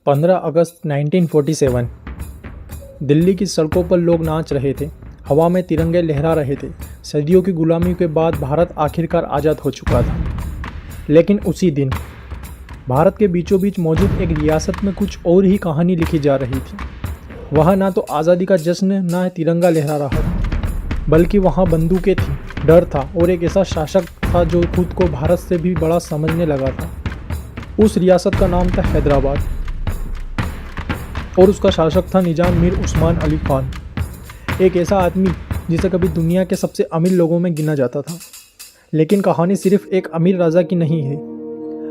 15 अगस्त 1947 दिल्ली की सड़कों पर लोग नाच रहे थे, हवा में तिरंगे लहरा रहे थे। सदियों की गुलामी के बाद भारत आखिरकार आज़ाद हो चुका था। लेकिन उसी दिन भारत के बीचों बीच मौजूद एक रियासत में कुछ और ही कहानी लिखी जा रही थी। वहाँ ना तो आज़ादी का जश्न ना तिरंगा लहरा रहा था, बल्कि वहाँ बंदूकें थीं, डर था और एक ऐसा शासक था जो खुद को भारत से भी बड़ा समझने लगा था। उस रियासत का नाम था हैदराबाद और उसका शासक था निजाम मीर उस्मान अली खान, एक ऐसा आदमी जिसे कभी दुनिया के सबसे अमीर लोगों में गिना जाता था। लेकिन कहानी सिर्फ एक अमीर राजा की नहीं है,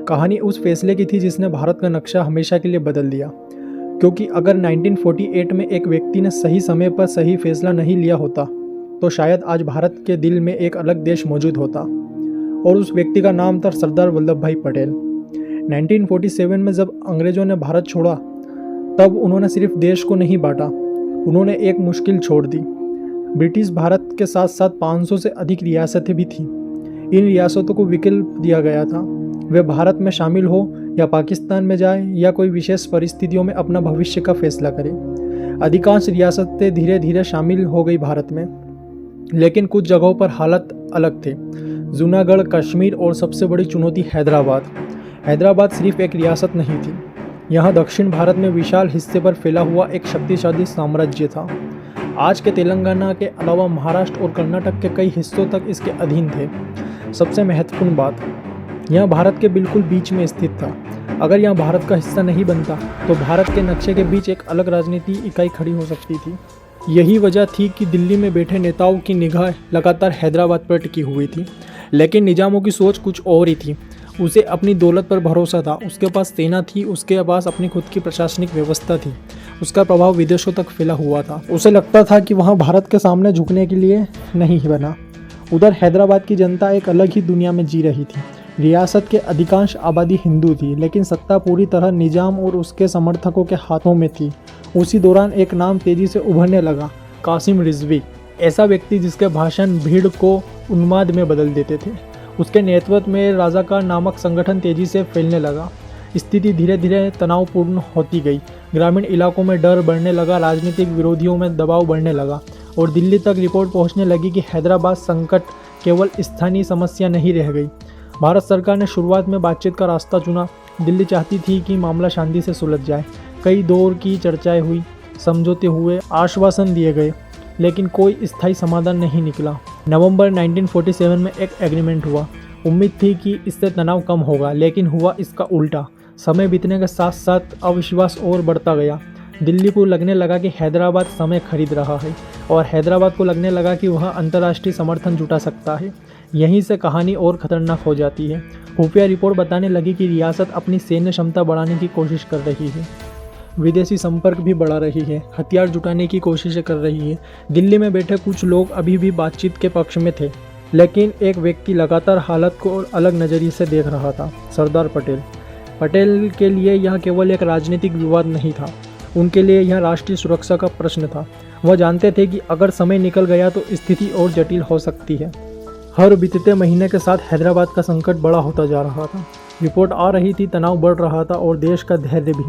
कहानी उस फैसले की थी जिसने भारत का नक्शा हमेशा के लिए बदल दिया। क्योंकि अगर 1948 में एक व्यक्ति ने सही समय पर सही फैसला नहीं लिया होता तो शायद आज भारत के दिल में एक अलग देश मौजूद होता, और उस व्यक्ति का नाम था सरदार वल्लभ भाई पटेल। 1947 में जब अंग्रेज़ों ने भारत छोड़ा तब उन्होंने सिर्फ देश को नहीं बांटा, उन्होंने एक मुश्किल छोड़ दी। ब्रिटिश भारत के साथ साथ 500 से अधिक रियासतें भी थीं। इन रियासतों को विकल्प दिया गया था, वे भारत में शामिल हो या पाकिस्तान में जाए या कोई विशेष परिस्थितियों में अपना भविष्य का फैसला करे। अधिकांश रियासतें धीरे धीरे शामिल हो गई भारत में, लेकिन कुछ जगहों पर हालत अलग थे। जूनागढ़, कश्मीर और सबसे बड़ी चुनौती हैदराबाद। हैदराबाद सिर्फ एक रियासत नहीं थी, यहाँ दक्षिण भारत में विशाल हिस्से पर फैला हुआ एक शक्तिशाली साम्राज्य था। आज के तेलंगाना के अलावा महाराष्ट्र और कर्नाटक के कई हिस्सों तक इसके अधीन थे। सबसे महत्वपूर्ण बात, यह भारत के बिल्कुल बीच में स्थित था। अगर यह भारत का हिस्सा नहीं बनता तो भारत के नक्शे के बीच एक अलग राजनीति इकाई खड़ी हो सकती थी। यही वजह थी कि दिल्ली में बैठे नेताओं की निगाह लगातार हैदराबाद पर टिकी हुई थी। लेकिन निजामों की सोच कुछ और ही थी। उसे अपनी दौलत पर भरोसा था, उसके पास सेना थी, उसके पास अपनी खुद की प्रशासनिक व्यवस्था थी, उसका प्रभाव विदेशों तक फैला हुआ था। उसे लगता था कि वहाँ भारत के सामने झुकने के लिए नहीं बना। उधर हैदराबाद की जनता एक अलग ही दुनिया में जी रही थी। रियासत के अधिकांश आबादी हिंदू थी, लेकिन सत्ता पूरी तरह निजाम और उसके समर्थकों के हाथों में थी। उसी दौरान एक नाम तेजी से उभरने लगा, कासिम रिजवी। ऐसा व्यक्ति जिसके भाषण भीड़ को उन्माद में बदल देते थे। उसके नेतृत्व में राजाकार नामक संगठन तेजी से फैलने लगा। स्थिति धीरे धीरे तनावपूर्ण होती गई। ग्रामीण इलाकों में डर बढ़ने लगा, राजनीतिक विरोधियों में दबाव बढ़ने लगा और दिल्ली तक रिपोर्ट पहुंचने लगी कि हैदराबाद संकट केवल स्थानीय समस्या नहीं रह गई। भारत सरकार ने शुरुआत में बातचीत का रास्ता चुना। दिल्ली चाहती थी कि मामला शांति से सुलझ जाए। कई दौर की चर्चाएं हुई, समझौते हुए, आश्वासन दिए गए, लेकिन कोई स्थायी समाधान नहीं निकला। नवंबर 1947 में एक एग्रीमेंट हुआ। उम्मीद थी कि इससे तनाव कम होगा, लेकिन हुआ इसका उल्टा। समय बीतने के साथ साथ अविश्वास और बढ़ता गया। दिल्ली को लगने लगा कि हैदराबाद समय खरीद रहा है और हैदराबाद को लगने लगा कि वह अंतर्राष्ट्रीय समर्थन जुटा सकता है। यहीं से कहानी और खतरनाक हो जाती है। खुफिया रिपोर्ट बताने लगी कि रियासत अपनी सैन्य क्षमता बढ़ाने की कोशिश कर रही है, विदेशी संपर्क भी बढ़ा रही है, हथियार जुटाने की कोशिशें कर रही है। दिल्ली में बैठे कुछ लोग अभी भी बातचीत के पक्ष में थे, लेकिन एक व्यक्ति लगातार हालत को अलग नज़रिए से देख रहा था, सरदार पटेल। पटेल के लिए यह केवल एक राजनीतिक विवाद नहीं था, उनके लिए यह राष्ट्रीय सुरक्षा का प्रश्न था। वह जानते थे कि अगर समय निकल गया तो स्थिति और जटिल हो सकती है। हर बीतते महीने के साथ हैदराबाद का संकट बड़ा होता जा रहा था। रिपोर्ट आ रही थी, तनाव बढ़ रहा था और देश का धैर्य भी।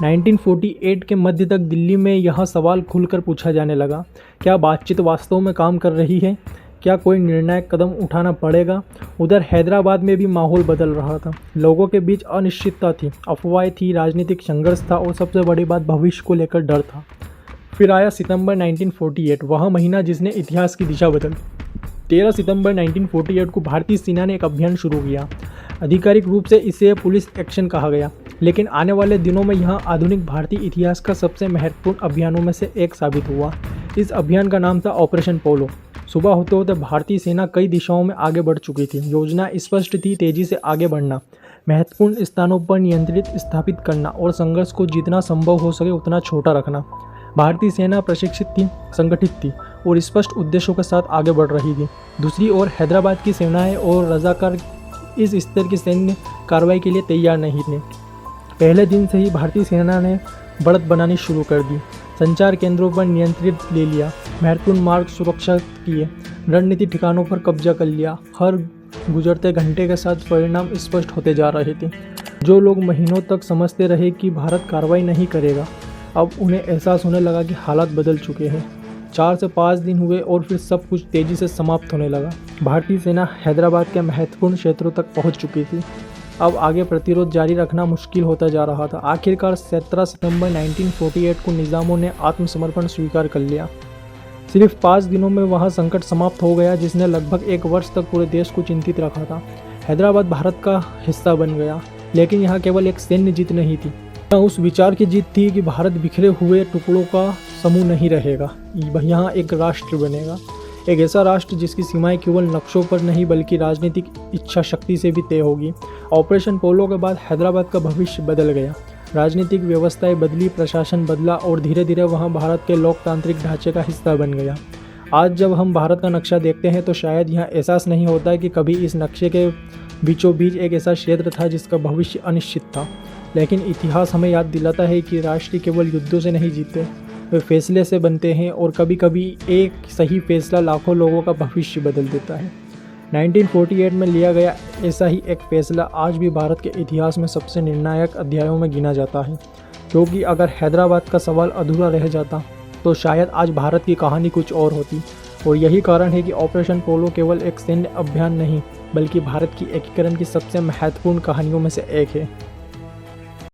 1948 के मध्य तक दिल्ली में यह सवाल खुलकर पूछा जाने लगा, क्या बातचीत वास्तव में काम कर रही है? क्या कोई निर्णायक कदम उठाना पड़ेगा? उधर हैदराबाद में भी माहौल बदल रहा था। लोगों के बीच अनिश्चितता थी, अफवाहें थी, राजनीतिक संघर्ष था और सबसे बड़ी बात भविष्य को लेकर डर था। फिर आया सितंबर 1948, वह महीना जिसने इतिहास की दिशा बदली। 13 सितंबर 1948 को भारतीय सेना ने एक अभियान शुरू किया। आधिकारिक रूप से इसे पुलिस एक्शन कहा गया, लेकिन आने वाले दिनों में यह आधुनिक भारतीय इतिहास का सबसे महत्वपूर्ण अभियानों में से एक साबित हुआ। इस अभियान का नाम था ऑपरेशन पोलो। सुबह होते होते भारतीय सेना कई दिशाओं में आगे बढ़ चुकी थी। योजना स्पष्ट थी, तेजी से आगे बढ़ना, महत्वपूर्ण स्थानों पर नियंत्रित स्थापित करना और संघर्ष को जितना संभव हो सके उतना छोटा रखना। भारतीय सेना प्रशिक्षित थी, संगठित थी और स्पष्ट उद्देश्यों के साथ आगे बढ़ रही थी। दूसरी ओर हैदराबाद की सेनाएं और रजाकार इस स्तर की सैन्य कार्रवाई के लिए तैयार नहीं थे। पहले दिन से ही भारतीय सेना ने बढ़त बनानी शुरू कर दी, संचार केंद्रों पर नियंत्रित ले लिया, महत्वपूर्ण मार्ग सुरक्षा किए, रणनीति ठिकानों पर कब्जा कर लिया। हर गुजरते घंटे के साथ परिणाम स्पष्ट होते जा रहे थे। जो लोग महीनों तक समझते रहे कि भारत कार्रवाई नहीं करेगा, अब उन्हें एहसास होने लगा कि हालात बदल चुके हैं। 4 से 5 दिन हुए और फिर सब कुछ तेज़ी से समाप्त होने लगा। भारतीय सेना हैदराबाद के महत्वपूर्ण क्षेत्रों तक पहुंच चुकी थी। अब आगे प्रतिरोध जारी रखना मुश्किल होता जा रहा था। आखिरकार 17 सितंबर 1948 को निज़ामों ने आत्मसमर्पण स्वीकार कर लिया। सिर्फ 5 दिनों में वहां संकट समाप्त हो गया, जिसने लगभग 1 वर्ष तक पूरे देश को चिंतित रखा था। हैदराबाद भारत का हिस्सा बन गया, लेकिन यहाँ केवल एक सैन्य जीत नहीं थी, यह उस विचार की जीत थी कि भारत बिखरे हुए टुकड़ों का समूह नहीं रहेगा, यहाँ एक राष्ट्र बनेगा। एक ऐसा राष्ट्र जिसकी सीमाएं केवल नक्शों पर नहीं बल्कि राजनीतिक इच्छा शक्ति से भी तय होगी। ऑपरेशन पोलो के बाद हैदराबाद का भविष्य बदल गया। राजनीतिक व्यवस्थाएं बदली, प्रशासन बदला और धीरे धीरे वहां भारत के लोकतांत्रिक ढांचे का हिस्सा बन गया। आज जब हम भारत का नक्शा देखते हैं तो शायद यह एहसास नहीं होता है कि कभी इस नक्शे के बीचों बीच एक ऐसा क्षेत्र था जिसका भविष्य अनिश्चित था। लेकिन इतिहास हमें याद दिलाता है कि राष्ट्र केवल युद्धों से नहीं जीतते, वे फैसले से बनते हैं, और कभी कभी एक सही फैसला लाखों लोगों का भविष्य बदल देता है। 1948 में लिया गया ऐसा ही एक फैसला आज भी भारत के इतिहास में सबसे निर्णायक अध्यायों में गिना जाता है, क्योंकि अगर हैदराबाद का सवाल अधूरा रह जाता तो शायद आज भारत की कहानी कुछ और होती। और यही कारण है कि ऑपरेशन पोलो केवल एक सैन्य अभियान नहीं बल्कि भारत की एकीकरण की सबसे महत्वपूर्ण कहानियों में से एक है।